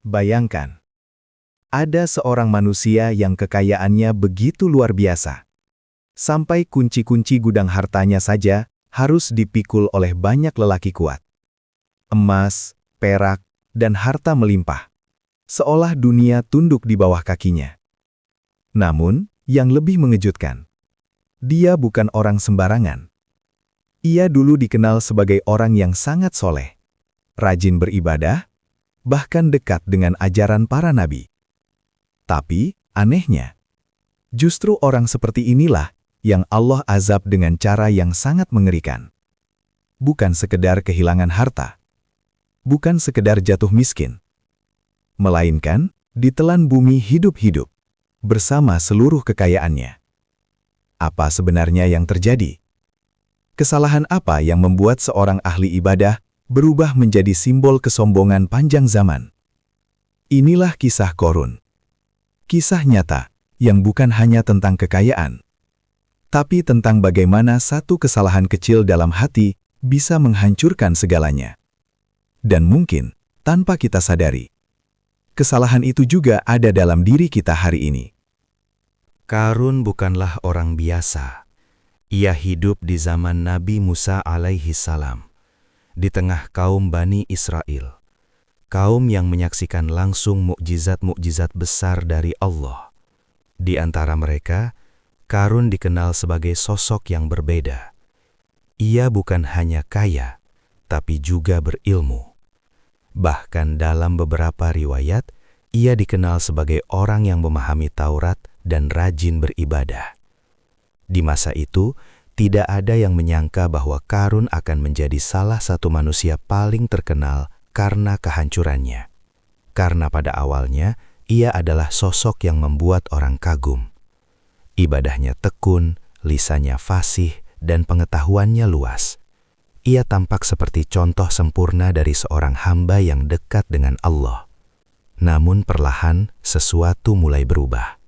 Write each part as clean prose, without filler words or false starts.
Bayangkan, ada seorang manusia yang kekayaannya begitu luar biasa. Sampai kunci-kunci gudang hartanya saja harus dipikul oleh banyak lelaki kuat. Emas, perak, dan harta melimpah. Seolah dunia tunduk di bawah kakinya. Namun, yang lebih mengejutkan, dia bukan orang sembarangan. Ia dulu dikenal sebagai orang yang sangat soleh, rajin beribadah, bahkan dekat dengan ajaran para nabi. Tapi, anehnya, justru orang seperti inilah yang Allah azab dengan cara yang sangat mengerikan. Bukan sekedar kehilangan harta, bukan sekedar jatuh miskin, melainkan ditelan bumi hidup-hidup bersama seluruh kekayaannya. Apa sebenarnya yang terjadi? Kesalahan apa yang membuat seorang ahli ibadah berubah menjadi simbol kesombongan panjang zaman? Inilah kisah Qorun. Kisah nyata yang bukan hanya tentang kekayaan, tapi tentang bagaimana satu kesalahan kecil dalam hati bisa menghancurkan segalanya. Dan mungkin, tanpa kita sadari, kesalahan itu juga ada dalam diri kita hari ini. Qarun bukanlah orang biasa. Ia hidup di zaman Nabi Musa alaihi salam, di tengah kaum Bani Israel, kaum yang menyaksikan langsung mukjizat-mukjizat besar dari Allah. Di antara mereka, Qarun dikenal sebagai sosok yang berbeda. Ia bukan hanya kaya, tapi juga berilmu. Bahkan dalam beberapa riwayat, ia dikenal sebagai orang yang memahami Taurat dan rajin beribadah. Di masa itu, tidak ada yang menyangka bahwa Qarun akan menjadi salah satu manusia paling terkenal karena kehancurannya. Karena pada awalnya, ia adalah sosok yang membuat orang kagum. Ibadahnya tekun, lisannya fasih, dan pengetahuannya luas. Ia tampak seperti contoh sempurna dari seorang hamba yang dekat dengan Allah. Namun perlahan, sesuatu mulai berubah.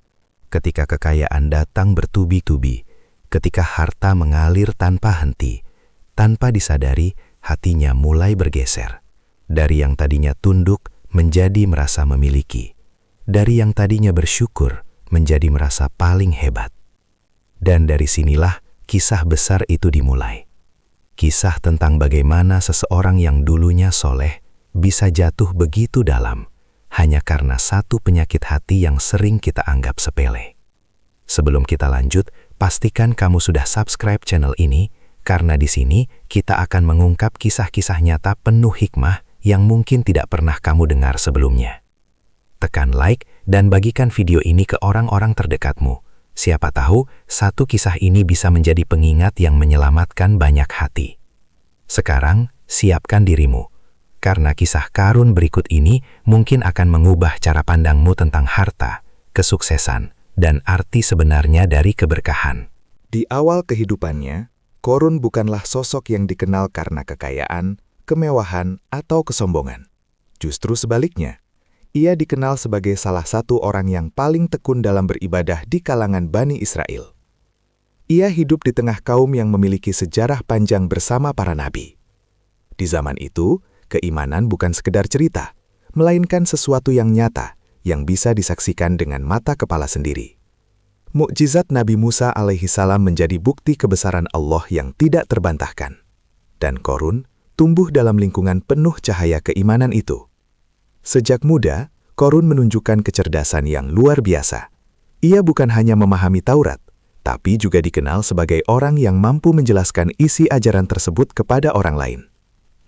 Ketika kekayaan datang bertubi-tubi, ketika harta mengalir tanpa henti, tanpa disadari, hatinya mulai bergeser. Dari yang tadinya tunduk, menjadi merasa memiliki. Dari yang tadinya bersyukur, menjadi merasa paling hebat. Dan dari sinilah kisah besar itu dimulai. Kisah tentang bagaimana seseorang yang dulunya soleh bisa jatuh begitu dalam, hanya karena satu penyakit hati yang sering kita anggap sepele. Sebelum kita lanjut, pastikan kamu sudah subscribe channel ini, karena di sini kita akan mengungkap kisah-kisah nyata penuh hikmah yang mungkin tidak pernah kamu dengar sebelumnya. Tekan like dan bagikan video ini ke orang-orang terdekatmu. Siapa tahu, satu kisah ini bisa menjadi pengingat yang menyelamatkan banyak hati. Sekarang, siapkan dirimu, karena kisah Qarun berikut ini mungkin akan mengubah cara pandangmu tentang harta, kesuksesan, dan arti sebenarnya dari keberkahan. Di awal kehidupannya, Qorun bukanlah sosok yang dikenal karena kekayaan, kemewahan, atau kesombongan. Justru sebaliknya, ia dikenal sebagai salah satu orang yang paling tekun dalam beribadah di kalangan Bani Israel. Ia hidup di tengah kaum yang memiliki sejarah panjang bersama para nabi. Di zaman itu, keimanan bukan sekedar cerita, melainkan sesuatu yang nyata, yang bisa disaksikan dengan mata kepala sendiri. Mukjizat Nabi Musa alaihi salam menjadi bukti kebesaran Allah yang tidak terbantahkan. Dan Qorun tumbuh dalam lingkungan penuh cahaya keimanan itu. Sejak muda, Qorun menunjukkan kecerdasan yang luar biasa. Ia bukan hanya memahami Taurat, tapi juga dikenal sebagai orang yang mampu menjelaskan isi ajaran tersebut kepada orang lain.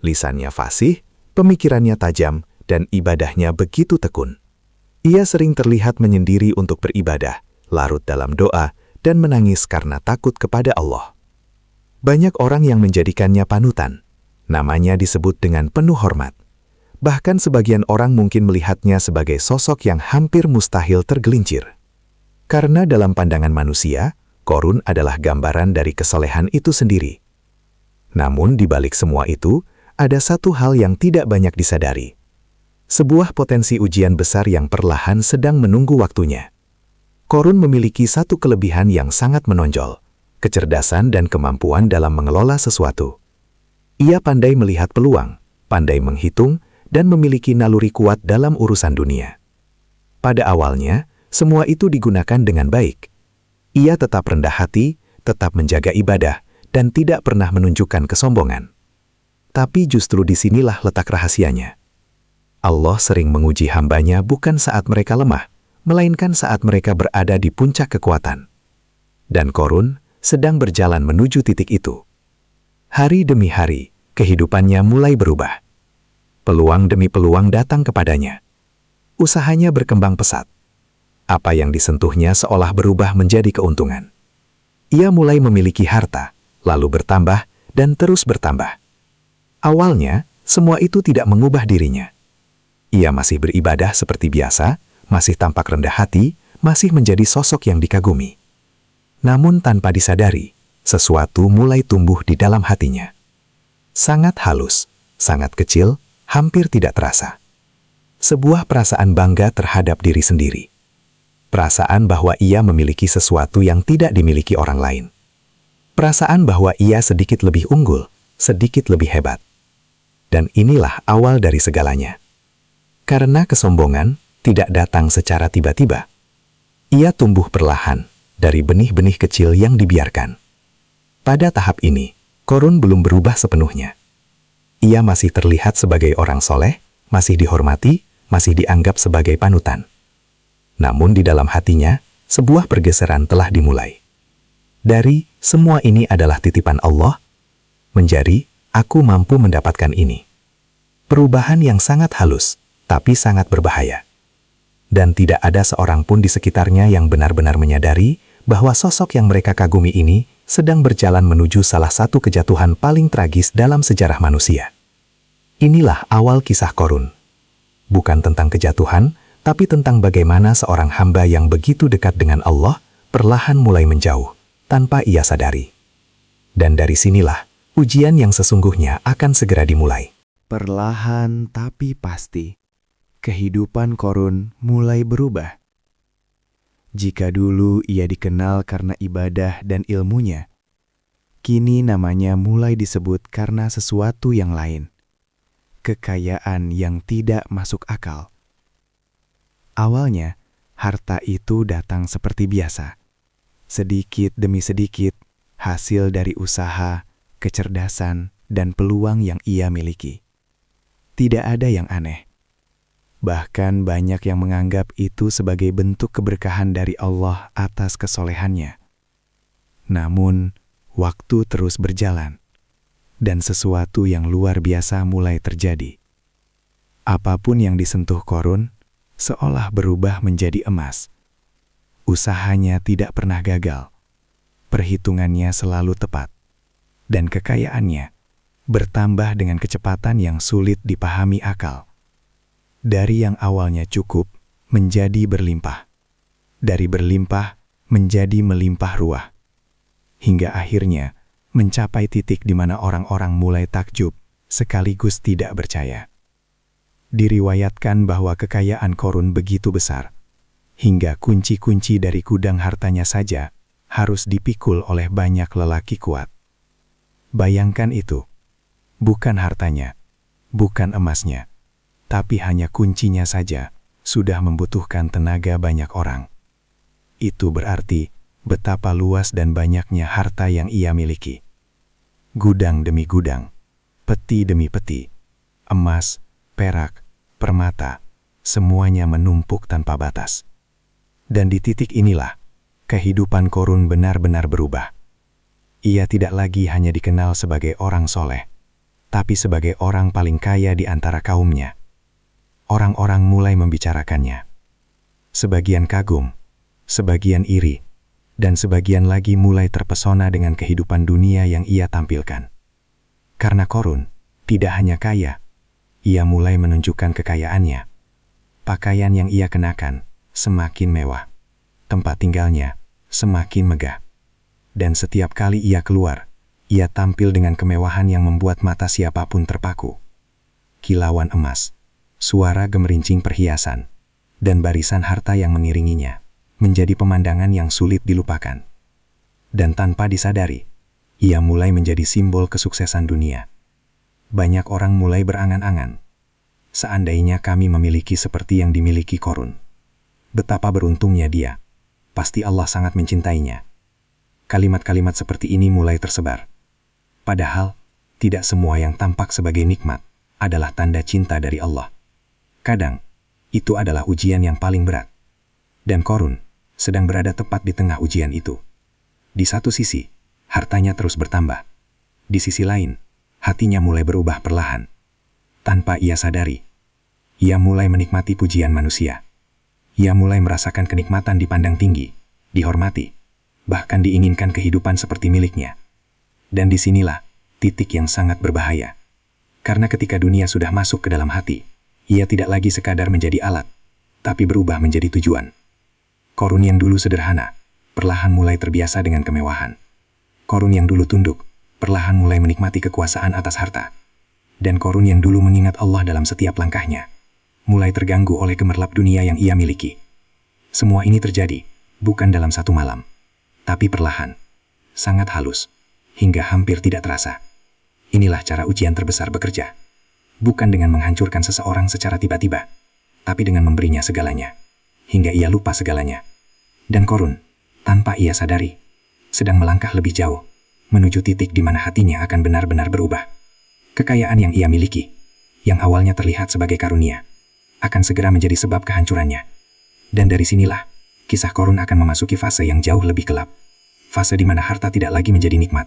Lisannya fasih, pemikirannya tajam, dan ibadahnya begitu tekun. Ia sering terlihat menyendiri untuk beribadah, larut dalam doa, dan menangis karena takut kepada Allah. Banyak orang yang menjadikannya panutan. Namanya disebut dengan penuh hormat. Bahkan sebagian orang mungkin melihatnya sebagai sosok yang hampir mustahil tergelincir. Karena dalam pandangan manusia, Qorun adalah gambaran dari kesolehan itu sendiri. Namun di balik semua itu, ada satu hal yang tidak banyak disadari. Sebuah potensi ujian besar yang perlahan sedang menunggu waktunya. Qorun memiliki satu kelebihan yang sangat menonjol, kecerdasan dan kemampuan dalam mengelola sesuatu. Ia pandai melihat peluang, pandai menghitung, dan memiliki naluri kuat dalam urusan dunia. Pada awalnya, semua itu digunakan dengan baik. Ia tetap rendah hati, tetap menjaga ibadah, dan tidak pernah menunjukkan kesombongan. Tapi justru disinilah letak rahasianya. Allah sering menguji hambanya bukan saat mereka lemah, melainkan saat mereka berada di puncak kekuatan. Dan Qorun sedang berjalan menuju titik itu. Hari demi hari, kehidupannya mulai berubah. Peluang demi peluang datang kepadanya. Usahanya berkembang pesat. Apa yang disentuhnya seolah berubah menjadi keuntungan. Ia mulai memiliki harta, lalu bertambah dan terus bertambah. Awalnya, semua itu tidak mengubah dirinya. Ia masih beribadah seperti biasa, masih tampak rendah hati, masih menjadi sosok yang dikagumi. Namun tanpa disadari, sesuatu mulai tumbuh di dalam hatinya. Sangat halus, sangat kecil, hampir tidak terasa. Sebuah perasaan bangga terhadap diri sendiri. Perasaan bahwa ia memiliki sesuatu yang tidak dimiliki orang lain. Perasaan bahwa ia sedikit lebih unggul, sedikit lebih hebat. Dan inilah awal dari segalanya. Karena kesombongan tidak datang secara tiba-tiba. Ia tumbuh perlahan dari benih-benih kecil yang dibiarkan. Pada tahap ini, Qorun belum berubah sepenuhnya. Ia masih terlihat sebagai orang soleh, masih dihormati, masih dianggap sebagai panutan. Namun di dalam hatinya, sebuah pergeseran telah dimulai. Dari semua ini adalah titipan Allah, menjadi aku mampu mendapatkan ini. Perubahan yang sangat halus, tapi sangat berbahaya. Dan tidak ada seorang pun di sekitarnya yang benar-benar menyadari bahwa sosok yang mereka kagumi ini sedang berjalan menuju salah satu kejatuhan paling tragis dalam sejarah manusia. Inilah awal kisah Qorun. Bukan tentang kejatuhan, tapi tentang bagaimana seorang hamba yang begitu dekat dengan Allah perlahan mulai menjauh, tanpa ia sadari. Dan dari sinilah, ujian yang sesungguhnya akan segera dimulai. Perlahan tapi pasti, kehidupan Qorun mulai berubah. Jika dulu ia dikenal karena ibadah dan ilmunya, kini namanya mulai disebut karena sesuatu yang lain. Kekayaan yang tidak masuk akal. Awalnya, harta itu datang seperti biasa. Sedikit demi sedikit, hasil dari usaha, kecerdasan, dan peluang yang ia miliki. Tidak ada yang aneh. Bahkan banyak yang menganggap itu sebagai bentuk keberkahan dari Allah atas kesolehannya. Namun, waktu terus berjalan, dan sesuatu yang luar biasa mulai terjadi. Apapun yang disentuh Qorun, seolah berubah menjadi emas. Usahanya tidak pernah gagal. Perhitungannya selalu tepat. Dan kekayaannya bertambah dengan kecepatan yang sulit dipahami akal. Dari yang awalnya cukup, menjadi berlimpah. Dari berlimpah, menjadi melimpah ruah. Hingga akhirnya, mencapai titik di mana orang-orang mulai takjub, sekaligus tidak percaya. Diriwayatkan bahwa kekayaan Qorun begitu besar, hingga kunci-kunci dari gudang hartanya saja harus dipikul oleh banyak lelaki kuat. Bayangkan itu, bukan hartanya, bukan emasnya, tapi hanya kuncinya saja sudah membutuhkan tenaga banyak orang. Itu berarti betapa luas dan banyaknya harta yang ia miliki. Gudang demi gudang, peti demi peti, emas, perak, permata, semuanya menumpuk tanpa batas. Dan di titik inilah, kehidupan Qorun benar-benar berubah. Ia tidak lagi hanya dikenal sebagai orang soleh, tapi sebagai orang paling kaya di antara kaumnya. Orang-orang mulai membicarakannya. Sebagian kagum, sebagian iri, dan sebagian lagi mulai terpesona dengan kehidupan dunia yang ia tampilkan. Karena Qorun tidak hanya kaya, ia mulai menunjukkan kekayaannya. Pakaian yang ia kenakan semakin mewah. Tempat tinggalnya semakin megah. Dan setiap kali ia keluar, ia tampil dengan kemewahan yang membuat mata siapapun terpaku. Kilauan emas, suara gemerincing perhiasan, dan barisan harta yang mengiringinya menjadi pemandangan yang sulit dilupakan. Dan tanpa disadari, ia mulai menjadi simbol kesuksesan dunia. Banyak orang mulai berangan-angan. Seandainya kami memiliki seperti yang dimiliki Qorun. Betapa beruntungnya dia. Pasti Allah sangat mencintainya. Kalimat-kalimat seperti ini mulai tersebar. Padahal, tidak semua yang tampak sebagai nikmat adalah tanda cinta dari Allah. Kadang, itu adalah ujian yang paling berat. Dan Qorun sedang berada tepat di tengah ujian itu. Di satu sisi, hartanya terus bertambah. Di sisi lain, hatinya mulai berubah perlahan. Tanpa ia sadari, ia mulai menikmati pujian manusia. Ia mulai merasakan kenikmatan dipandang tinggi, dihormati, bahkan diinginkan kehidupan seperti miliknya. Dan disinilah titik yang sangat berbahaya. Karena ketika dunia sudah masuk ke dalam hati, ia tidak lagi sekadar menjadi alat, tapi berubah menjadi tujuan. Qorun yang dulu sederhana, perlahan mulai terbiasa dengan kemewahan. Qorun yang dulu tunduk, perlahan mulai menikmati kekuasaan atas harta. Dan Qorun yang dulu mengingat Allah dalam setiap langkahnya, mulai terganggu oleh gemerlap dunia yang ia miliki. Semua ini terjadi, bukan dalam satu malam, tapi perlahan, sangat halus, hingga hampir tidak terasa. Inilah cara ujian terbesar bekerja. Bukan dengan menghancurkan seseorang secara tiba-tiba, tapi dengan memberinya segalanya, hingga ia lupa segalanya. Dan Qorun, tanpa ia sadari, sedang melangkah lebih jauh, menuju titik di mana hatinya akan benar-benar berubah. Kekayaan yang ia miliki, yang awalnya terlihat sebagai karunia, akan segera menjadi sebab kehancurannya. Dan dari sinilah, kisah Qorun akan memasuki fase yang jauh lebih gelap. Fase di mana harta tidak lagi menjadi nikmat,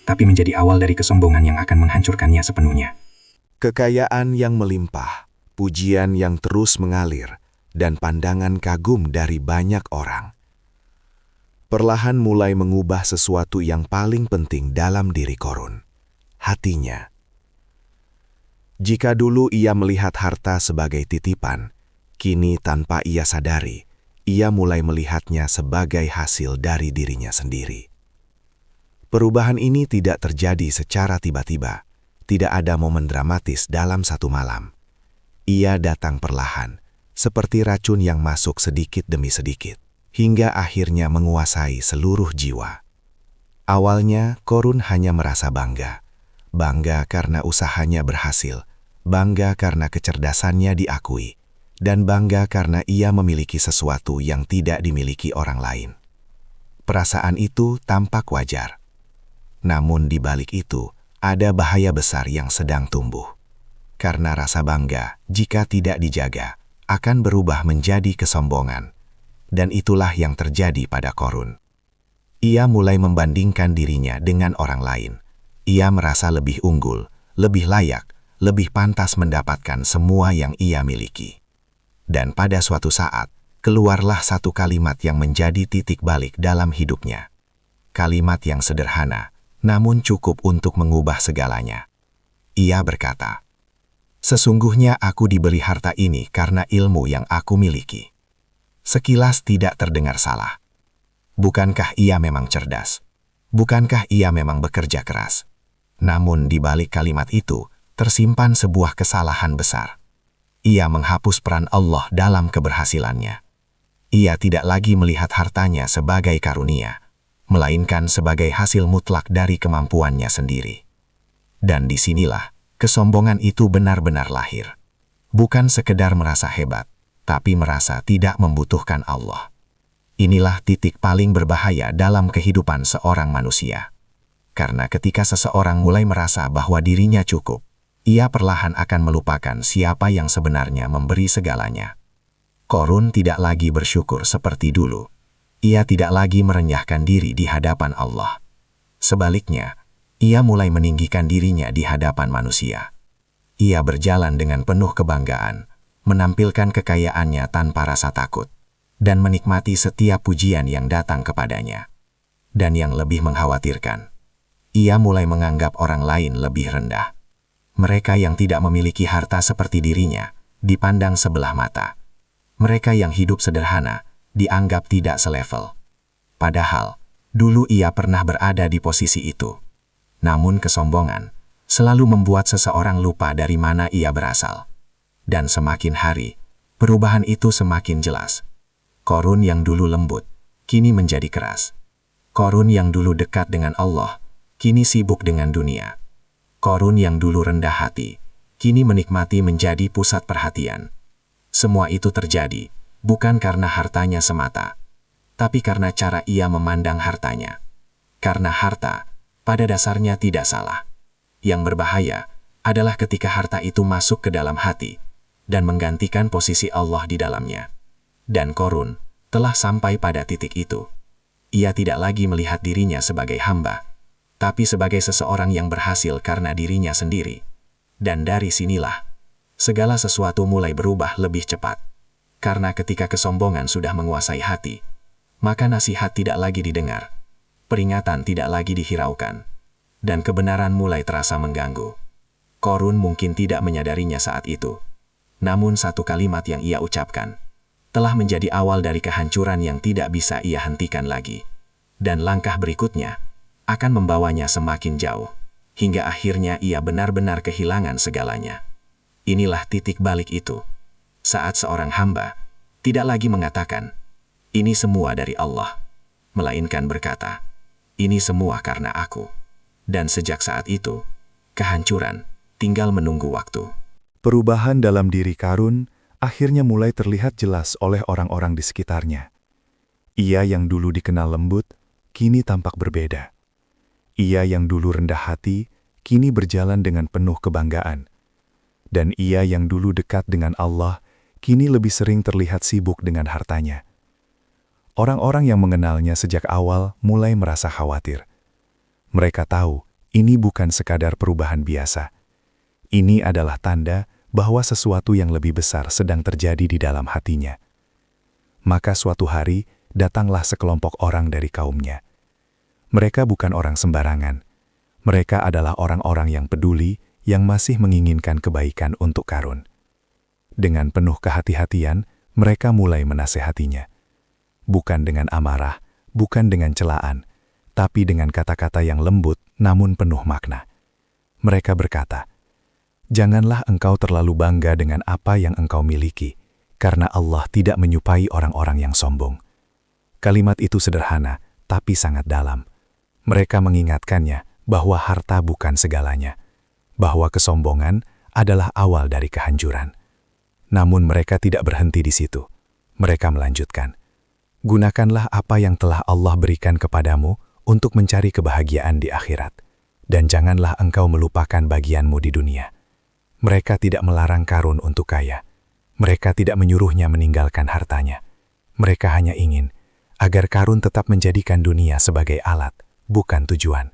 tapi menjadi awal dari kesombongan yang akan menghancurkannya sepenuhnya. Kekayaan yang melimpah, pujian yang terus mengalir, dan pandangan kagum dari banyak orang. Perlahan mulai mengubah sesuatu yang paling penting dalam diri Qorun, hatinya. Jika dulu ia melihat harta sebagai titipan, kini tanpa ia sadari, ia mulai melihatnya sebagai hasil dari dirinya sendiri. Perubahan ini tidak terjadi secara tiba-tiba, tidak ada momen dramatis dalam satu malam. Ia datang perlahan, seperti racun yang masuk sedikit demi sedikit, hingga akhirnya menguasai seluruh jiwa. Awalnya, Qorun hanya merasa bangga karena usahanya berhasil, bangga karena kecerdasannya diakui, dan bangga karena ia memiliki sesuatu yang tidak dimiliki orang lain. Perasaan itu tampak wajar. Namun di balik itu, ada bahaya besar yang sedang tumbuh. Karena rasa bangga, jika tidak dijaga, akan berubah menjadi kesombongan. Dan itulah yang terjadi pada Qorun. Ia mulai membandingkan dirinya dengan orang lain. Ia merasa lebih unggul, lebih layak, lebih pantas mendapatkan semua yang ia miliki. Dan pada suatu saat, keluarlah satu kalimat yang menjadi titik balik dalam hidupnya. Kalimat yang sederhana, namun cukup untuk mengubah segalanya. Ia berkata, "Sesungguhnya aku diberi harta ini karena ilmu yang aku miliki." Sekilas tidak terdengar salah. Bukankah ia memang cerdas? Bukankah ia memang bekerja keras? Namun di balik kalimat itu, tersimpan sebuah kesalahan besar. Ia menghapus peran Allah dalam keberhasilannya. Ia tidak lagi melihat hartanya sebagai karunia, melainkan sebagai hasil mutlak dari kemampuannya sendiri. Dan disinilah, kesombongan itu benar-benar lahir. Bukan sekedar merasa hebat, tapi merasa tidak membutuhkan Allah. Inilah titik paling berbahaya dalam kehidupan seorang manusia. Karena ketika seseorang mulai merasa bahwa dirinya cukup, ia perlahan akan melupakan siapa yang sebenarnya memberi segalanya. Qorun tidak lagi bersyukur seperti dulu. Ia tidak lagi merenyahkan diri di hadapan Allah. Sebaliknya, ia mulai meninggikan dirinya di hadapan manusia. Ia berjalan dengan penuh kebanggaan, menampilkan kekayaannya tanpa rasa takut, dan menikmati setiap pujian yang datang kepadanya. Dan yang lebih mengkhawatirkan, ia mulai menganggap orang lain lebih rendah. Mereka yang tidak memiliki harta seperti dirinya, dipandang sebelah mata. Mereka yang hidup sederhana, dianggap tidak selevel. Padahal, dulu ia pernah berada di posisi itu. Namun kesombongan selalu membuat seseorang lupa dari mana ia berasal. Dan semakin hari, perubahan itu semakin jelas. Qorun yang dulu lembut, kini menjadi keras. Qorun yang dulu dekat dengan Allah, kini sibuk dengan dunia. Qorun yang dulu rendah hati, kini menikmati menjadi pusat perhatian. Semua itu terjadi bukan karena hartanya semata, tapi karena cara ia memandang hartanya. Karena harta, pada dasarnya tidak salah. Yang berbahaya adalah ketika harta itu masuk ke dalam hati dan menggantikan posisi Allah di dalamnya. Dan Qorun telah sampai pada titik itu. Ia tidak lagi melihat dirinya sebagai hamba, tapi sebagai seseorang yang berhasil karena dirinya sendiri. Dan dari sinilah, segala sesuatu mulai berubah lebih cepat. Karena ketika kesombongan sudah menguasai hati, maka nasihat tidak lagi didengar, peringatan tidak lagi dihiraukan, dan kebenaran mulai terasa mengganggu. Qorun mungkin tidak menyadarinya saat itu. Namun satu kalimat yang ia ucapkan telah menjadi awal dari kehancuran yang tidak bisa ia hentikan lagi. Dan langkah berikutnya akan membawanya semakin jauh, hingga akhirnya ia benar-benar kehilangan segalanya. Inilah titik balik itu. Saat seorang hamba tidak lagi mengatakan, "Ini semua dari Allah," melainkan berkata, "Ini semua karena aku." Dan sejak saat itu, kehancuran tinggal menunggu waktu. Perubahan dalam diri Qarun akhirnya mulai terlihat jelas oleh orang-orang di sekitarnya. Ia yang dulu dikenal lembut, kini tampak berbeda. Ia yang dulu rendah hati, kini berjalan dengan penuh kebanggaan. Dan ia yang dulu dekat dengan Allah, kini lebih sering terlihat sibuk dengan hartanya. Orang-orang yang mengenalnya sejak awal mulai merasa khawatir. Mereka tahu ini bukan sekadar perubahan biasa. Ini adalah tanda bahwa sesuatu yang lebih besar sedang terjadi di dalam hatinya. Maka suatu hari, datanglah sekelompok orang dari kaumnya. Mereka bukan orang sembarangan. Mereka adalah orang-orang yang peduli, yang masih menginginkan kebaikan untuk Qarun. Dengan penuh kehati-hatian, mereka mulai menasehatinya. Bukan dengan amarah, bukan dengan celaan, tapi dengan kata-kata yang lembut namun penuh makna. Mereka berkata, "Janganlah engkau terlalu bangga dengan apa yang engkau miliki, karena Allah tidak menyukai orang-orang yang sombong." Kalimat itu sederhana, tapi sangat dalam. Mereka mengingatkannya bahwa harta bukan segalanya, bahwa kesombongan adalah awal dari kehancuran. Namun mereka tidak berhenti di situ. Mereka melanjutkan, "Gunakanlah apa yang telah Allah berikan kepadamu untuk mencari kebahagiaan di akhirat, dan janganlah engkau melupakan bagianmu di dunia." Mereka tidak melarang Qarun untuk kaya. Mereka tidak menyuruhnya meninggalkan hartanya. Mereka hanya ingin agar Qarun tetap menjadikan dunia sebagai alat, bukan tujuan.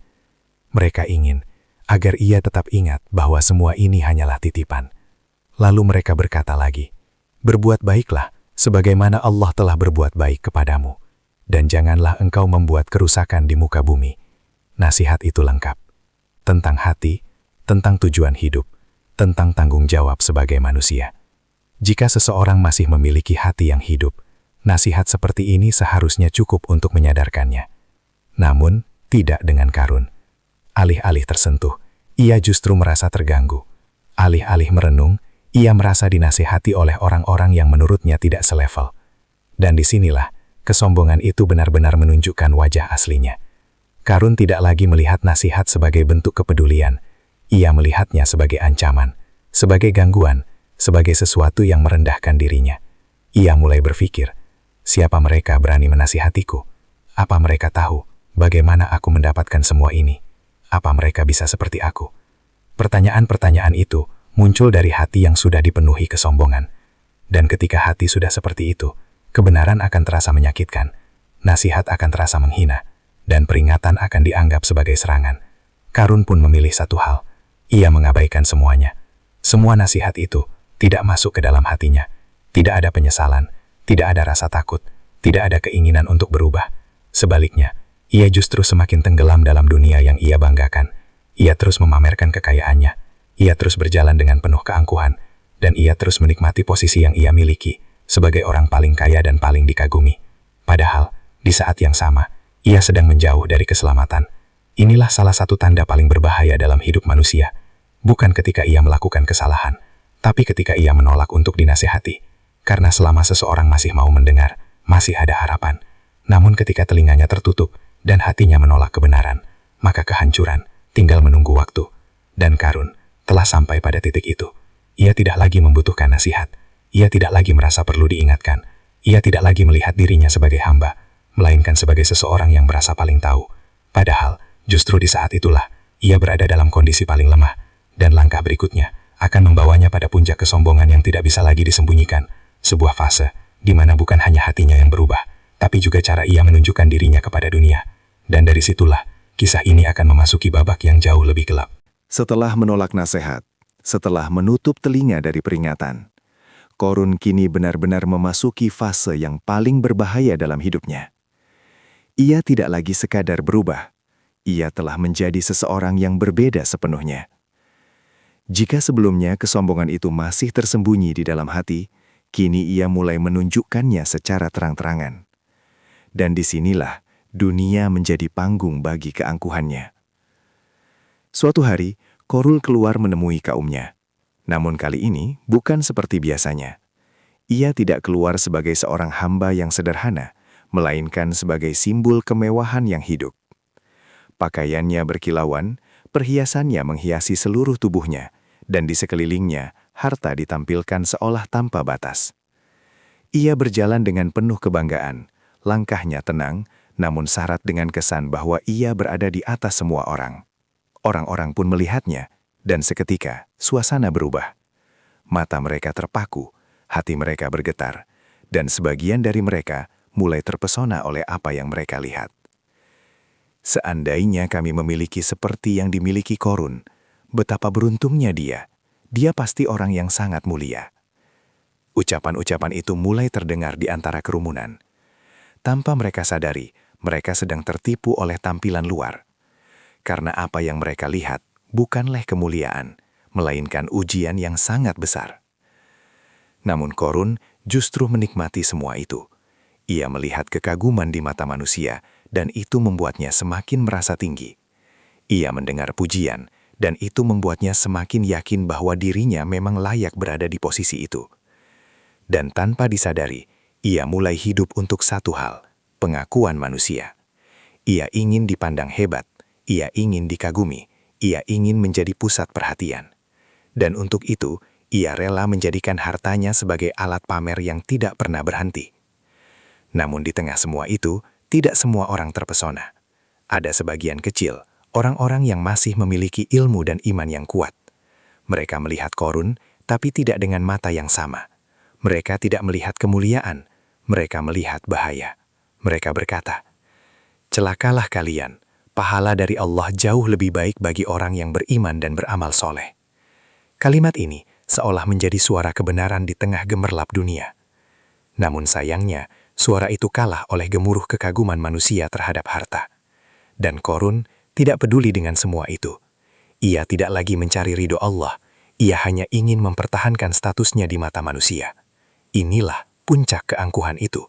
Mereka ingin agar ia tetap ingat bahwa semua ini hanyalah titipan. Lalu mereka berkata lagi, "Berbuat baiklah, sebagaimana Allah telah berbuat baik kepadamu, dan janganlah engkau membuat kerusakan di muka bumi." Nasihat itu lengkap. Tentang hati, tentang tujuan hidup, tentang tanggung jawab sebagai manusia. Jika seseorang masih memiliki hati yang hidup, nasihat seperti ini seharusnya cukup untuk menyadarkannya. Namun, tidak dengan Qarun. Alih-alih tersentuh, ia justru merasa terganggu. Alih-alih merenung, ia merasa dinasihati oleh orang-orang yang menurutnya tidak selevel. Dan disinilah, kesombongan itu benar-benar menunjukkan wajah aslinya. Qarun tidak lagi melihat nasihat sebagai bentuk kepedulian. Ia melihatnya sebagai ancaman, sebagai gangguan, sebagai sesuatu yang merendahkan dirinya. Ia mulai berpikir, siapa mereka berani menasihatiku? Apa mereka tahu bagaimana aku mendapatkan semua ini? Apa mereka bisa seperti aku? Pertanyaan-pertanyaan itu muncul dari hati yang sudah dipenuhi kesombongan. Dan ketika hati sudah seperti itu, kebenaran akan terasa menyakitkan, nasihat akan terasa menghina, dan peringatan akan dianggap sebagai serangan. Qarun pun memilih satu hal. Ia mengabaikan semuanya. Semua nasihat itu tidak masuk ke dalam hatinya. Tidak ada penyesalan, tidak ada rasa takut, tidak ada keinginan untuk berubah. Sebaliknya, ia justru semakin tenggelam dalam dunia yang ia banggakan. Ia terus memamerkan kekayaannya. Ia terus berjalan dengan penuh keangkuhan, dan ia terus menikmati posisi yang ia miliki sebagai orang paling kaya dan paling dikagumi. Padahal, di saat yang sama, ia sedang menjauh dari keselamatan. Inilah salah satu tanda paling berbahaya dalam hidup manusia. Bukan ketika ia melakukan kesalahan, tapi ketika ia menolak untuk dinasihati. Karena selama seseorang masih mau mendengar, masih ada harapan. Namun ketika telinganya tertutup dan hatinya menolak kebenaran, maka kehancuran tinggal menunggu waktu. Dan Qarun telah sampai pada titik itu. Ia tidak lagi membutuhkan nasihat. Ia tidak lagi merasa perlu diingatkan. Ia tidak lagi melihat dirinya sebagai hamba, melainkan sebagai seseorang yang merasa paling tahu. Padahal, justru di saat itulah, ia berada dalam kondisi paling lemah, dan langkah berikutnya akan membawanya pada puncak kesombongan yang tidak bisa lagi disembunyikan. Sebuah fase di mana bukan hanya hatinya yang berubah, tapi juga cara ia menunjukkan dirinya kepada dunia. Dan dari situlah, kisah ini akan memasuki babak yang jauh lebih gelap. Setelah menolak nasihat, setelah menutup telinga dari peringatan, Korun kini benar-benar memasuki fase yang paling berbahaya dalam hidupnya. Ia tidak lagi sekadar berubah, ia telah menjadi seseorang yang berbeda sepenuhnya. Jika sebelumnya kesombongan itu masih tersembunyi di dalam hati, kini ia mulai menunjukkannya secara terang-terangan. Dan disinilah dunia menjadi panggung bagi keangkuhannya. Suatu hari, Korun keluar menemui kaumnya. Namun kali ini bukan seperti biasanya. Ia tidak keluar sebagai seorang hamba yang sederhana, melainkan sebagai simbol kemewahan yang hidup. Pakaiannya berkilauan, perhiasannya menghiasi seluruh tubuhnya, dan di sekelilingnya harta ditampilkan seolah tanpa batas. Ia berjalan dengan penuh kebanggaan, langkahnya tenang, namun syarat dengan kesan bahwa ia berada di atas semua orang. Orang-orang pun melihatnya, dan seketika suasana berubah. Mata mereka terpaku, hati mereka bergetar, dan sebagian dari mereka mulai terpesona oleh apa yang mereka lihat. Seandainya kami memiliki seperti yang dimiliki Korun, betapa beruntungnya dia. Dia pasti orang yang sangat mulia. Ucapan-ucapan itu mulai terdengar di antara kerumunan. Tanpa mereka sadari, mereka sedang tertipu oleh tampilan luar. Karena apa yang mereka lihat bukanlah kemuliaan, melainkan ujian yang sangat besar. Namun Korun justru menikmati semua itu. Ia melihat kekaguman di mata manusia, dan itu membuatnya semakin merasa tinggi. Ia mendengar pujian, dan itu membuatnya semakin yakin bahwa dirinya memang layak berada di posisi itu. Dan tanpa disadari, ia mulai hidup untuk satu hal, pengakuan manusia. Ia ingin dipandang hebat, ia ingin dikagumi, ia ingin menjadi pusat perhatian. Dan untuk itu, ia rela menjadikan hartanya sebagai alat pamer yang tidak pernah berhenti. Namun di tengah semua itu, tidak semua orang terpesona. Ada sebagian kecil, orang-orang yang masih memiliki ilmu dan iman yang kuat. Mereka melihat Korun, tapi tidak dengan mata yang sama. Mereka tidak melihat kemuliaan, mereka melihat bahaya. Mereka berkata, "Celakalah kalian. Pahala dari Allah jauh lebih baik bagi orang yang beriman dan beramal soleh." Kalimat ini seolah menjadi suara kebenaran di tengah gemerlap dunia. Namun sayangnya, suara itu kalah oleh gemuruh kekaguman manusia terhadap harta. Dan Korun tidak peduli dengan semua itu. Ia tidak lagi mencari ridho Allah, ia hanya ingin mempertahankan statusnya di mata manusia. Inilah puncak keangkuhan itu.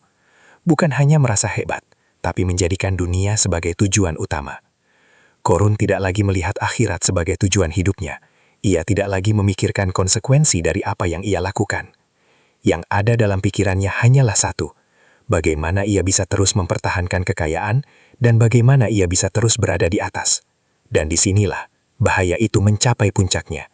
Bukan hanya merasa hebat, tapi menjadikan dunia sebagai tujuan utama. Korun tidak lagi melihat akhirat sebagai tujuan hidupnya. Ia tidak lagi memikirkan konsekuensi dari apa yang ia lakukan. Yang ada dalam pikirannya hanyalah satu, bagaimana ia bisa terus mempertahankan kekayaan dan bagaimana ia bisa terus berada di atas. Dan disinilah bahaya itu mencapai puncaknya.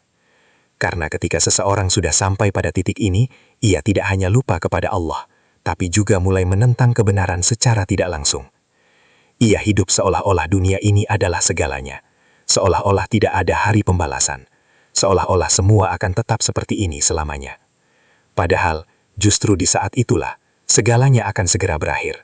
Karena ketika seseorang sudah sampai pada titik ini, ia tidak hanya lupa kepada Allah, tapi juga mulai menentang kebenaran secara tidak langsung. Ia hidup seolah-olah dunia ini adalah segalanya, seolah-olah tidak ada hari pembalasan, seolah-olah semua akan tetap seperti ini selamanya. Padahal, justru di saat itulah, segalanya akan segera berakhir.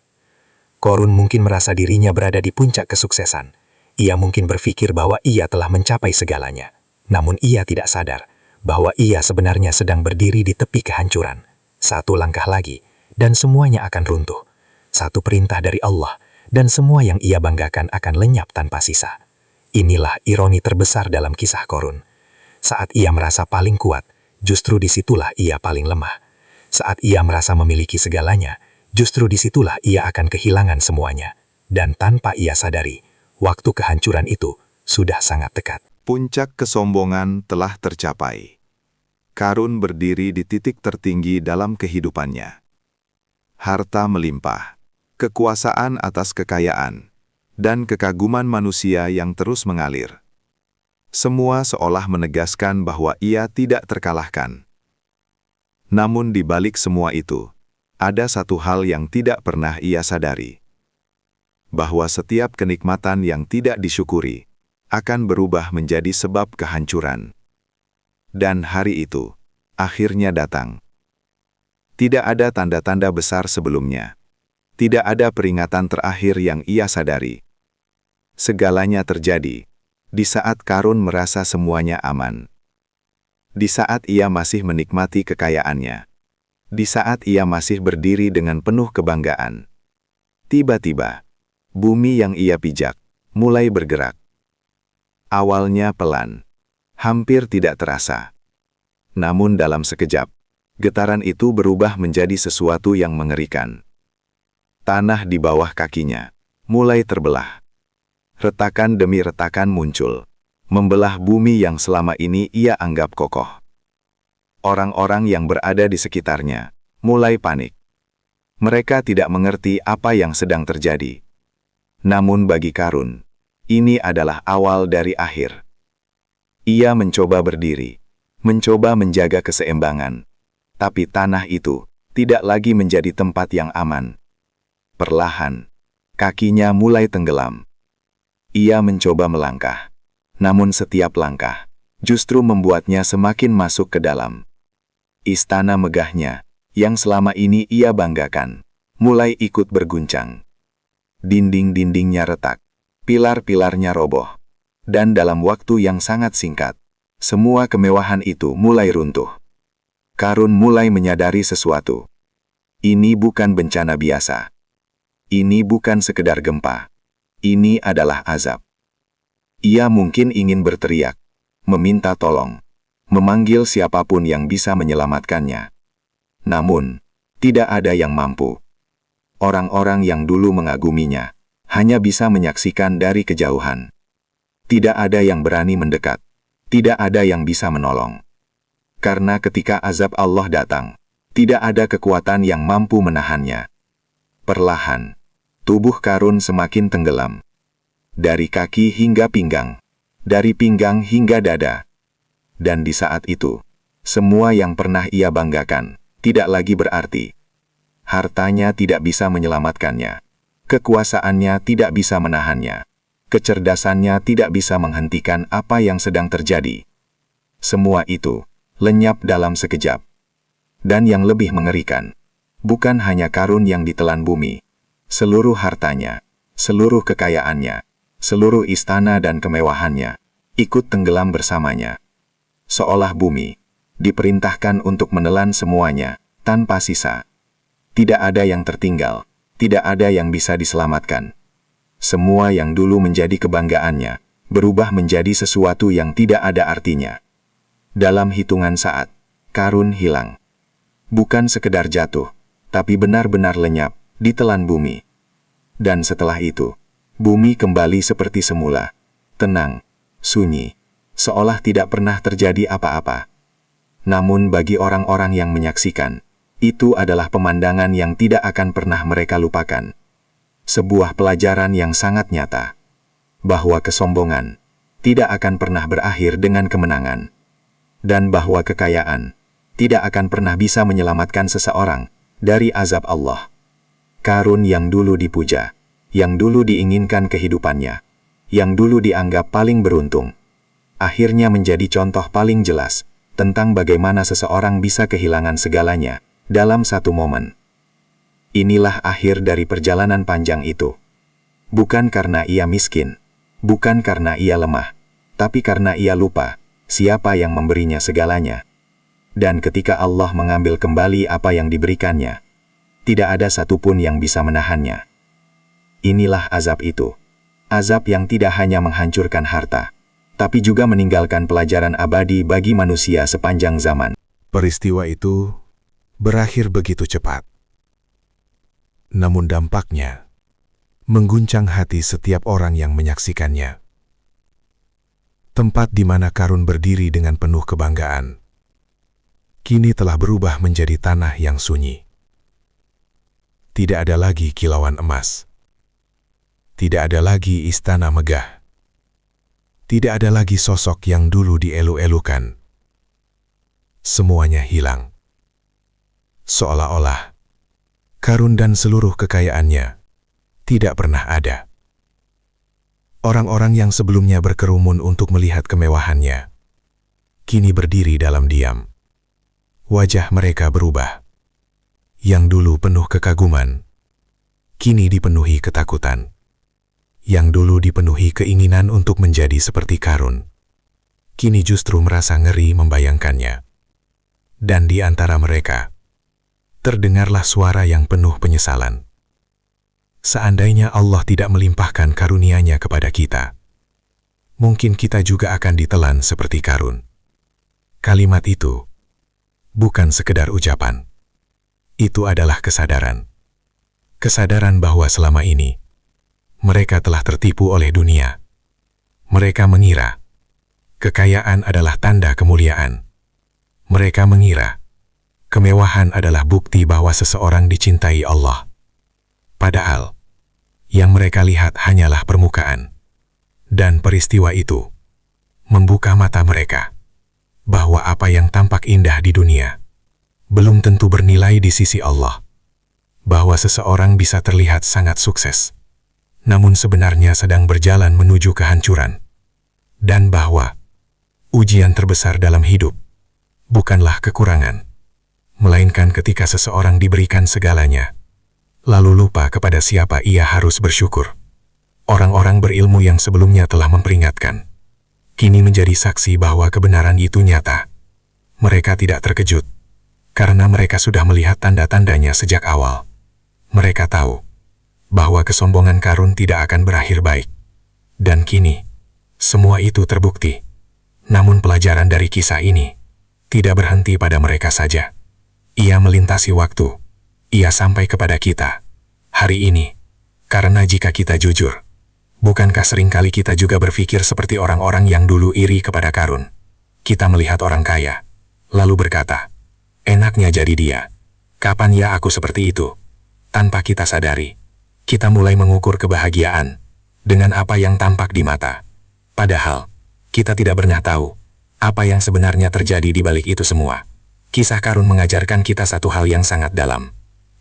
Korun mungkin merasa dirinya berada di puncak kesuksesan. Ia mungkin berpikir bahwa ia telah mencapai segalanya. Namun ia tidak sadar bahwa ia sebenarnya sedang berdiri di tepi kehancuran. Satu langkah lagi, dan semuanya akan runtuh. Satu perintah dari Allah, dan semua yang ia banggakan akan lenyap tanpa sisa. Inilah ironi terbesar dalam kisah Korun. Saat ia merasa paling kuat, justru disitulah ia paling lemah. Saat ia merasa memiliki segalanya, justru disitulah ia akan kehilangan semuanya. Dan tanpa ia sadari, waktu kehancuran itu sudah sangat dekat. Puncak kesombongan telah tercapai. Korun berdiri di titik tertinggi dalam kehidupannya. Harta melimpah, kekuasaan atas kekayaan, dan kekaguman manusia yang terus mengalir. Semua seolah menegaskan bahwa ia tidak terkalahkan. Namun di balik semua itu, ada satu hal yang tidak pernah ia sadari. Bahwa setiap kenikmatan yang tidak disyukuri akan berubah menjadi sebab kehancuran. Dan hari itu akhirnya datang. Tidak ada tanda-tanda besar sebelumnya. Tidak ada peringatan terakhir yang ia sadari. Segalanya terjadi di saat Qarun merasa semuanya aman. Di saat ia masih menikmati kekayaannya. Di saat ia masih berdiri dengan penuh kebanggaan. Tiba-tiba, bumi yang ia pijak mulai bergerak. Awalnya pelan, hampir tidak terasa. Namun dalam sekejap, getaran itu berubah menjadi sesuatu yang mengerikan. Tanah di bawah kakinya mulai terbelah. Retakan demi retakan muncul, membelah bumi yang selama ini ia anggap kokoh. Orang-orang yang berada di sekitarnya mulai panik. Mereka tidak mengerti apa yang sedang terjadi. Namun bagi Qarun, ini adalah awal dari akhir. Ia mencoba berdiri, mencoba menjaga keseimbangan, tapi tanah itu tidak lagi menjadi tempat yang aman. Perlahan, kakinya mulai tenggelam. Ia mencoba melangkah, namun setiap langkah justru membuatnya semakin masuk ke dalam. Istana megahnya, yang selama ini ia banggakan, mulai ikut berguncang. Dinding-dindingnya retak, pilar-pilarnya roboh, dan dalam waktu yang sangat singkat, semua kemewahan itu mulai runtuh. Qarun mulai menyadari sesuatu. Ini bukan bencana biasa. Ini bukan sekedar gempa. Ini adalah azab. Ia mungkin ingin berteriak, meminta tolong, memanggil siapapun yang bisa menyelamatkannya. Namun, tidak ada yang mampu. Orang-orang yang dulu mengaguminya hanya bisa menyaksikan dari kejauhan. Tidak ada yang berani mendekat. Tidak ada yang bisa menolong. Karena ketika azab Allah datang, tidak ada kekuatan yang mampu menahannya. Perlahan, tubuh Qarun semakin tenggelam. Dari kaki hingga pinggang, dari pinggang hingga dada. Dan di saat itu, semua yang pernah ia banggakan tidak lagi berarti. Hartanya tidak bisa menyelamatkannya. Kekuasaannya tidak bisa menahannya. Kecerdasannya tidak bisa menghentikan apa yang sedang terjadi. Semua itu lenyap dalam sekejap. Dan yang lebih mengerikan, bukan hanya Qarun yang ditelan bumi. Seluruh hartanya, seluruh kekayaannya, seluruh istana dan kemewahannya, ikut tenggelam bersamanya. Seolah bumi diperintahkan untuk menelan semuanya, tanpa sisa. Tidak ada yang tertinggal, tidak ada yang bisa diselamatkan. Semua yang dulu menjadi kebanggaannya, berubah menjadi sesuatu yang tidak ada artinya. Dalam hitungan saat, Qarun hilang. Bukan sekedar jatuh, tapi benar-benar lenyap, ditelan bumi. Dan setelah itu, bumi kembali seperti semula, tenang, sunyi, seolah tidak pernah terjadi apa-apa. Namun bagi orang-orang yang menyaksikan, itu adalah pemandangan yang tidak akan pernah mereka lupakan. Sebuah pelajaran yang sangat nyata, bahwa kesombongan tidak akan pernah berakhir dengan kemenangan, dan bahwa kekayaan tidak akan pernah bisa menyelamatkan seseorang dari azab Allah. Qarun yang dulu dipuja, yang dulu diinginkan kehidupannya, yang dulu dianggap paling beruntung, akhirnya menjadi contoh paling jelas tentang bagaimana seseorang bisa kehilangan segalanya dalam satu momen. Inilah akhir dari perjalanan panjang itu. Bukan karena ia miskin, bukan karena ia lemah, tapi karena ia lupa siapa yang memberinya segalanya. Dan ketika Allah mengambil kembali apa yang diberikannya, tidak ada satupun yang bisa menahannya. Inilah azab itu. Azab yang tidak hanya menghancurkan harta, tapi juga meninggalkan pelajaran abadi bagi manusia sepanjang zaman. Peristiwa itu berakhir begitu cepat. Namun dampaknya mengguncang hati setiap orang yang menyaksikannya. Tempat di mana Qarun berdiri dengan penuh kebanggaan, kini telah berubah menjadi tanah yang sunyi. Tidak ada lagi kilauan emas. Tidak ada lagi istana megah. Tidak ada lagi sosok yang dulu dielu-elukan. Semuanya hilang. Seolah-olah Karun dan seluruh kekayaannya tidak pernah ada. Orang-orang yang sebelumnya berkerumun untuk melihat kemewahannya, kini berdiri dalam diam. Wajah mereka berubah. Yang dulu penuh kekaguman, kini dipenuhi ketakutan. Yang dulu dipenuhi keinginan untuk menjadi seperti Karun, kini justru merasa ngeri membayangkannya. Dan di antara mereka, terdengarlah suara yang penuh penyesalan. Seandainya Allah tidak melimpahkan karunia-Nya kepada kita, mungkin kita juga akan ditelan seperti Karun. Kalimat itu bukan sekedar ucapan. Itu adalah kesadaran. Kesadaran bahwa selama ini mereka telah tertipu oleh dunia. Mereka mengira kekayaan adalah tanda kemuliaan. Mereka mengira kemewahan adalah bukti bahwa seseorang dicintai Allah. Padahal yang mereka lihat hanyalah permukaan. Dan peristiwa itu membuka mata mereka bahwa apa yang tampak indah di dunia belum tentu bernilai di sisi Allah. Bahwa seseorang bisa terlihat sangat sukses, namun sebenarnya sedang berjalan menuju kehancuran. Dan bahwa ujian terbesar dalam hidup bukanlah kekurangan, melainkan ketika seseorang diberikan segalanya, lalu lupa kepada siapa ia harus bersyukur. Orang-orang berilmu yang sebelumnya telah memperingatkan, kini menjadi saksi bahwa kebenaran itu nyata. Mereka tidak terkejut, karena mereka sudah melihat tanda-tandanya sejak awal. Mereka tahu bahwa kesombongan Karun tidak akan berakhir baik. Dan kini, semua itu terbukti. Namun pelajaran dari kisah ini tidak berhenti pada mereka saja. Ia melintasi waktu. Ia sampai kepada kita hari ini. Karena jika kita jujur, bukankah seringkali kita juga berpikir seperti orang-orang yang dulu iri kepada Karun? Kita melihat orang kaya, lalu berkata, enaknya jadi dia. Kapan ya aku seperti itu? Tanpa kita sadari, kita mulai mengukur kebahagiaan dengan apa yang tampak di mata. Padahal, kita tidak pernah tahu apa yang sebenarnya terjadi di balik itu semua. Kisah Karun mengajarkan kita satu hal yang sangat dalam,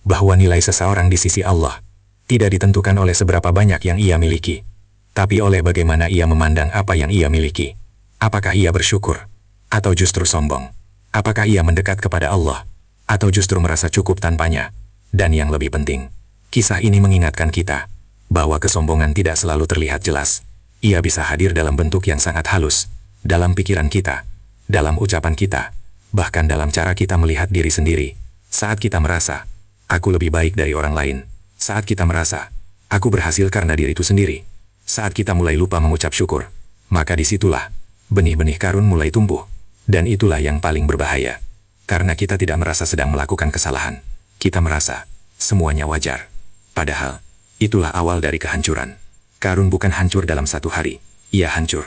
bahwa nilai seseorang di sisi Allah tidak ditentukan oleh seberapa banyak yang ia miliki, tapi oleh bagaimana ia memandang apa yang ia miliki. Apakah ia bersyukur, atau justru sombong? Apakah ia mendekat kepada Allah, atau justru merasa cukup tanpanya? Dan yang lebih penting, kisah ini mengingatkan kita bahwa kesombongan tidak selalu terlihat jelas. Ia bisa hadir dalam bentuk yang sangat halus, dalam pikiran kita, dalam ucapan kita, bahkan dalam cara kita melihat diri sendiri. Saat kita merasa, aku lebih baik dari orang lain. Saat kita merasa, aku berhasil karena diri itu sendiri. Saat kita mulai lupa mengucap syukur, maka disitulah benih-benih Karun mulai tumbuh. Dan itulah yang paling berbahaya. Karena kita tidak merasa sedang melakukan kesalahan. Kita merasa semuanya wajar. Padahal, itulah awal dari kehancuran. Karun bukan hancur dalam satu hari. Ia hancur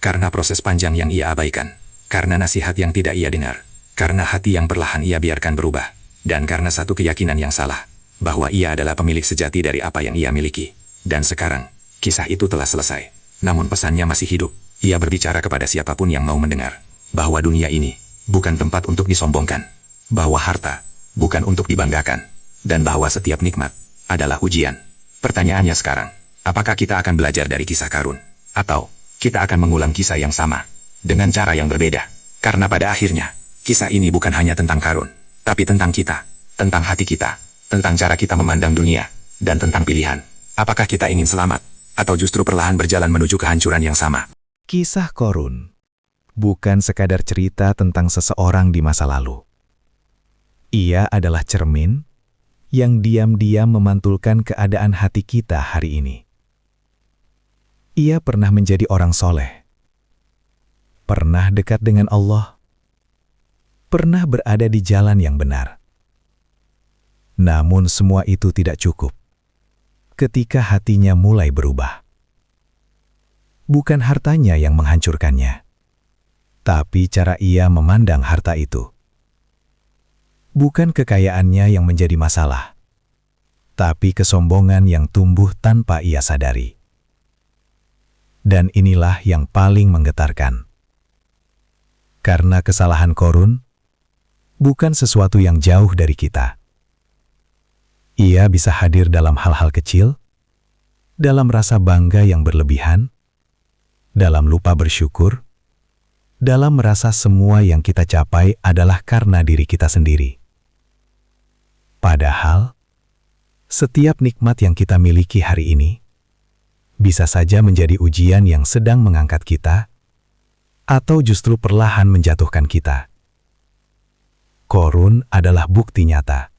karena proses panjang yang ia abaikan. Karena nasihat yang tidak ia dengar. Karena hati yang perlahan ia biarkan berubah. Dan karena satu keyakinan yang salah, bahwa ia adalah pemilik sejati dari apa yang ia miliki. Dan sekarang, kisah itu telah selesai. Namun pesannya masih hidup. Ia berbicara kepada siapapun yang mau mendengar, bahwa dunia ini bukan tempat untuk disombongkan. Bahwa harta bukan untuk dibanggakan. Dan bahwa setiap nikmat adalah ujian. Pertanyaannya sekarang, apakah kita akan belajar dari kisah Karun? Atau kita akan mengulang kisah yang sama, dengan cara yang berbeda? Karena pada akhirnya, kisah ini bukan hanya tentang Karun, tapi tentang kita, tentang hati kita, tentang cara kita memandang dunia, dan tentang pilihan. Apakah kita ingin selamat, atau justru perlahan berjalan menuju kehancuran yang sama? Kisah Korun bukan sekadar cerita tentang seseorang di masa lalu. Ia adalah cermin yang diam-diam memantulkan keadaan hati kita hari ini. Ia pernah menjadi orang soleh, pernah dekat dengan Allah, pernah berada di jalan yang benar. Namun semua itu tidak cukup ketika hatinya mulai berubah. Bukan hartanya yang menghancurkannya, tapi cara ia memandang harta itu. Bukan kekayaannya yang menjadi masalah, tapi kesombongan yang tumbuh tanpa ia sadari. Dan inilah yang paling menggetarkan. Karena kesalahan Qorun bukan sesuatu yang jauh dari kita. Ia bisa hadir dalam hal-hal kecil, dalam rasa bangga yang berlebihan, dalam lupa bersyukur, dalam merasa semua yang kita capai adalah karena diri kita sendiri. Padahal, setiap nikmat yang kita miliki hari ini bisa saja menjadi ujian yang sedang mengangkat kita, atau justru perlahan menjatuhkan kita. Qorun adalah bukti nyata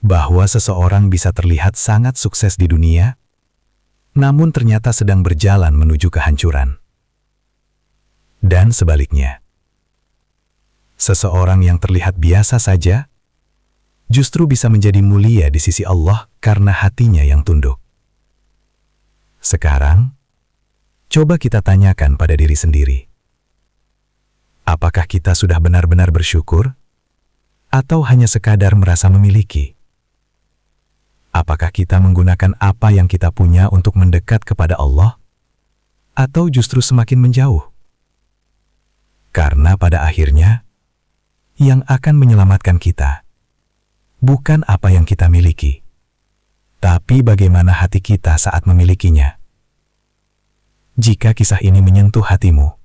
bahwa seseorang bisa terlihat sangat sukses di dunia, namun ternyata sedang berjalan menuju kehancuran. Dan sebaliknya, seseorang yang terlihat biasa saja justru bisa menjadi mulia di sisi Allah karena hatinya yang tunduk. Sekarang, coba kita tanyakan pada diri sendiri. Apakah kita sudah benar-benar bersyukur? Atau hanya sekadar merasa memiliki? Apakah kita menggunakan apa yang kita punya untuk mendekat kepada Allah? Atau justru semakin menjauh? Karena pada akhirnya, yang akan menyelamatkan kita bukan apa yang kita miliki, tapi bagaimana hati kita saat memilikinya. Jika kisah ini menyentuh hatimu,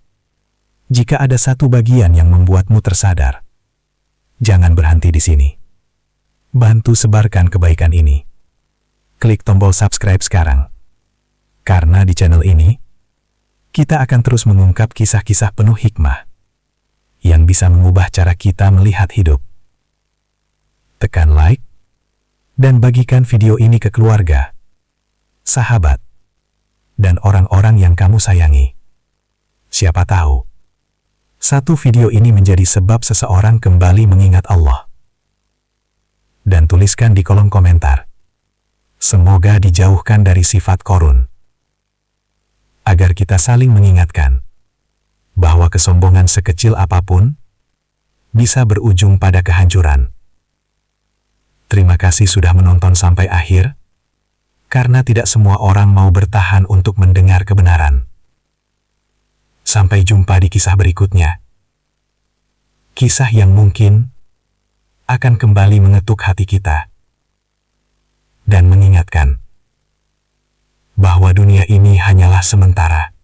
jika ada satu bagian yang membuatmu tersadar, jangan berhenti di sini. Bantu sebarkan kebaikan ini. Klik tombol subscribe sekarang. Karena di channel ini, kita akan terus mengungkap kisah-kisah penuh hikmah yang bisa mengubah cara kita melihat hidup. Tekan like, dan bagikan video ini ke keluarga, sahabat, dan orang-orang yang kamu sayangi. Siapa tahu, satu video ini menjadi sebab seseorang kembali mengingat Allah. Dan tuliskan di kolom komentar, semoga dijauhkan dari sifat Qorun. Agar kita saling mengingatkan bahwa kesombongan sekecil apapun bisa berujung pada kehancuran. Terima kasih sudah menonton sampai akhir, karena tidak semua orang mau bertahan untuk mendengar kebenaran. Sampai jumpa di kisah berikutnya. Kisah yang mungkin akan kembali mengetuk hati kita dan mengingatkan bahwa dunia ini hanyalah sementara.